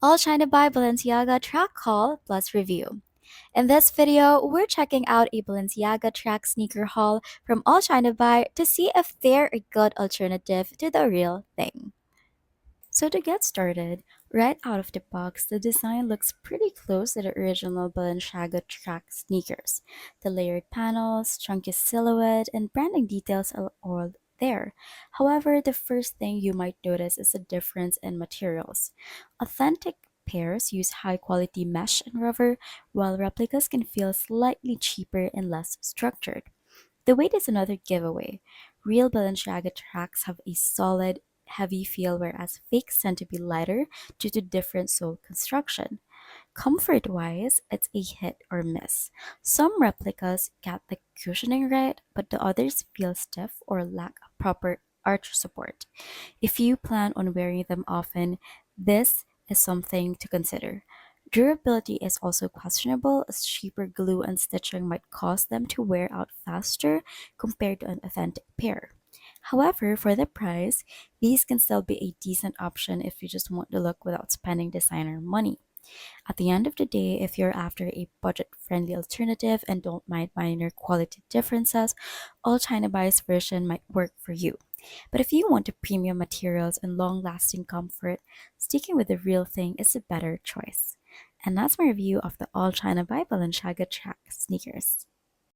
Allchinabuy Balenciaga Track haul plus review. In this video, we're checking out a Balenciaga Track sneaker haul from Allchinabuy to see if they're a good alternative to the real thing. So to get started, right out of the box, the design looks pretty close to the original Balenciaga Track sneakers. The layered panels, chunky silhouette, and branding details are all there. However, the first thing you might notice is a difference in materials. Authentic pairs use high-quality mesh and rubber, while replicas can feel slightly cheaper and less structured. The weight is another giveaway. Real Balenciaga tracks have a solid, heavy feel, whereas fakes tend to be lighter due to different sole construction. Comfort wise, it's a hit or miss. Some replicas get the cushioning right, but the others feel stiff or lack proper arch support. If you plan on wearing them often, this is something to consider. Durability is also questionable, as cheaper glue and stitching might cause them to wear out faster compared to an authentic pair. However, for the price, these can still be a decent option if you just want the look without spending designer money. At the end of the day, if you're after a budget friendly alternative and don't mind minor quality differences, all China Buy's version might work for you. But if you want the premium materials and long lasting comfort, sticking with the real thing is a better choice. And that's my review of the All China Buy Balenciaga Track sneakers.